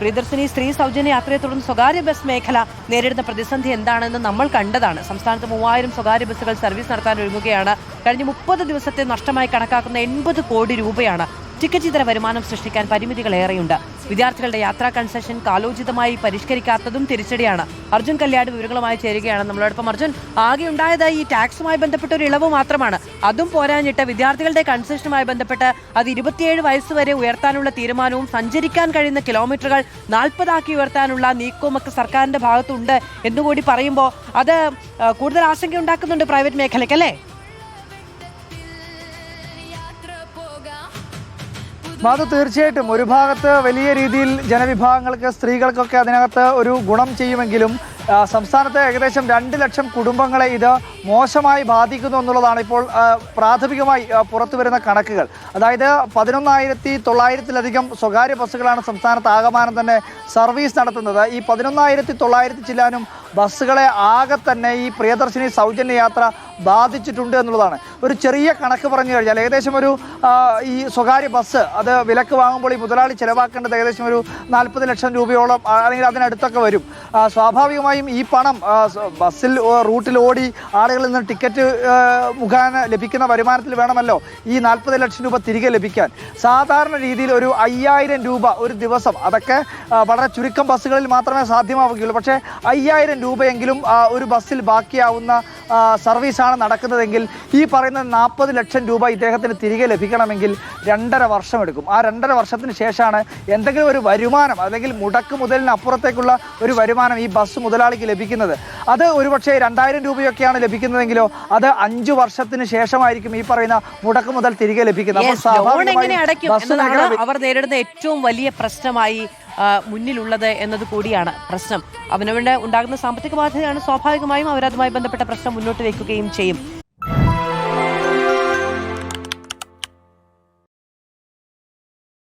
പ്രിയദർശിനി സ്ത്രീ സൗജന്യ യാത്രയെ തുടർന്ന് സ്വകാര്യ ബസ് മേഖല നേരിടുന്ന പ്രതിസന്ധി എന്താണെന്ന് നമ്മൾ കണ്ടതാണ്. സംസ്ഥാനത്ത് 3000 സ്വകാര്യ ബസ്സുകൾ സർവീസ് നടത്താൻ ഒരുങ്ങുകയാണ്. കഴിഞ്ഞ 30 ദിവസത്തെ നഷ്ടമായി കണക്കാക്കുന്ന 80 കോടി രൂപയാണ്. ടിക്കറ്റ് ഇതര വരുമാനം സൃഷ്ടിക്കാൻ പരിമിതികളേറെയുണ്ട്. വിദ്യാർത്ഥികളുടെ യാത്രാ കൺസെഷൻ കാലോചിതമായി പരിഷ്കരിക്കാത്തതും തിരിച്ചടിയാണ്. അർജുൻ കല്യാട് വിവരങ്ങളുമായി ചേരുകയാണ് നമ്മളോടൊപ്പം. അർജുൻ, ആകെ ഉണ്ടായത് ഈ ടാക്സുമായി ബന്ധപ്പെട്ട ഒരു ഇളവ് മാത്രമാണ്. അതും പോരാഞ്ഞിട്ട് വിദ്യാർത്ഥികളുടെ കൺസെഷനുമായി ബന്ധപ്പെട്ട് അത് 27 വയസ്സ് വരെ ഉയർത്താനുള്ള തീരുമാനവും സഞ്ചരിക്കാൻ കഴിയുന്ന കിലോമീറ്ററുകൾ 40 ആക്കി ഉയർത്താനുള്ള നീക്കവുമൊക്കെ സർക്കാരിന്റെ ഭാഗത്തുണ്ട് എന്നുകൂടി പറയുമ്പോൾ അത് കൂടുതൽ ആശങ്ക ഉണ്ടാക്കുന്നുണ്ട് പ്രൈവറ്റ് മേഖലയ്ക്ക്, അല്ലേ? അത് തീർച്ചയായിട്ടും ഒരു ഭാഗത്ത് വലിയ രീതിയിൽ ജനവിഭാഗങ്ങൾക്ക്, സ്ത്രീകൾക്കൊക്കെ അതിനകത്ത് ഒരു ഗുണം ചെയ്യുമെങ്കിലും സംസ്ഥാനത്തെ ഏകദേശം 2 ലക്ഷം കുടുംബങ്ങളെ ഇത് മോശമായി ബാധിക്കുന്നു എന്നുള്ളതാണ് ഇപ്പോൾ പ്രാഥമികമായി പുറത്തു വരുന്ന കണക്കുകൾ. അതായത് 11,900-ലധികം സ്വകാര്യ ബസ്സുകളാണ് സംസ്ഥാനത്ത് ആകമാനം തന്നെ സർവീസ് നടത്തുന്നത്. ഈ 11,900 ചില്ലാനും ബസ്സുകളെ ആകെ തന്നെ ഈ പ്രിയദർശിനി സൗജന്യ യാത്ര ബാധിച്ചിട്ടുണ്ട് എന്നുള്ളതാണ്. ഒരു ചെറിയ കണക്ക് പറഞ്ഞു കഴിഞ്ഞാൽ ഏകദേശം ഒരു ഈ സ്വകാര്യ ബസ് അത് വിലക്ക് വാങ്ങുമ്പോൾ ഈ മുതലാളി ചിലവാക്കേണ്ടത് ഏകദേശം ഒരു 40 ലക്ഷം രൂപയോളം അല്ലെങ്കിൽ അതിനടുത്തൊക്കെ വരും. സ്വാഭാവികമായും ഈ പണം ബസ്സിൽ റൂട്ടിൽ ഓടി ആളുകളിൽ നിന്ന് ടിക്കറ്റ് മുഖേന ലഭിക്കുന്ന വരുമാനത്തിൽ വേണമല്ലോ ഈ 40 ലക്ഷം രൂപ തിരികെ ലഭിക്കാൻ. സാധാരണ രീതിയിൽ ഒരു 5000 രൂപ ഒരു ദിവസം, അതൊക്കെ വളരെ ചുരുക്കം ബസ്സുകളിൽ മാത്രമേ സാധ്യമാവുകയുള്ളൂ. പക്ഷേ 5000 രൂപയെങ്കിലും ഒരു ബസ്സിൽ ബാക്കിയാവുന്ന സർവീസാണ് നടക്കുന്നതെങ്കിൽ ഈ പറയുന്ന 40 ലക്ഷം രൂപ ഇദ്ദേഹത്തിന് തിരികെ ലഭിക്കണമെങ്കിൽ 2.5 വർഷം എടുക്കും. ആ 2.5 വർഷത്തിന് ശേഷമാണ് എന്തെങ്കിലും ഒരു വരുമാനം അല്ലെങ്കിൽ മുടക്ക് മുതലിന് അപ്പുറത്തേക്കുള്ള ഒരു വരുമാനം ഈ ബസ് മുതലാളിക്ക് ലഭിക്കുന്നത്. അത് ഒരുപക്ഷെ 2000 രൂപയൊക്കെയാണ് ലഭിക്കുന്നതെങ്കിലോ അത് 5 വർഷത്തിന് ശേഷമായിരിക്കും ഈ പറയുന്ന മുടക്ക് മുതൽ തിരികെ ലഭിക്കുന്നത്. അവർ നേരിടുന്ന ഏറ്റവും വലിയ പ്രശ്നമായി മുന്നിലുള്ളത് എന്നത് കൂടിയാണ് പ്രശ്നം. അവനവന്റെ ഉണ്ടാകുന്ന സാമ്പത്തിക ബാധ്യതയാണ്. സ്വാഭാവികമായും അവരതുമായി ബന്ധപ്പെട്ട പ്രശ്നം മുന്നോട്ട് വയ്ക്കുകയും ചെയ്യും.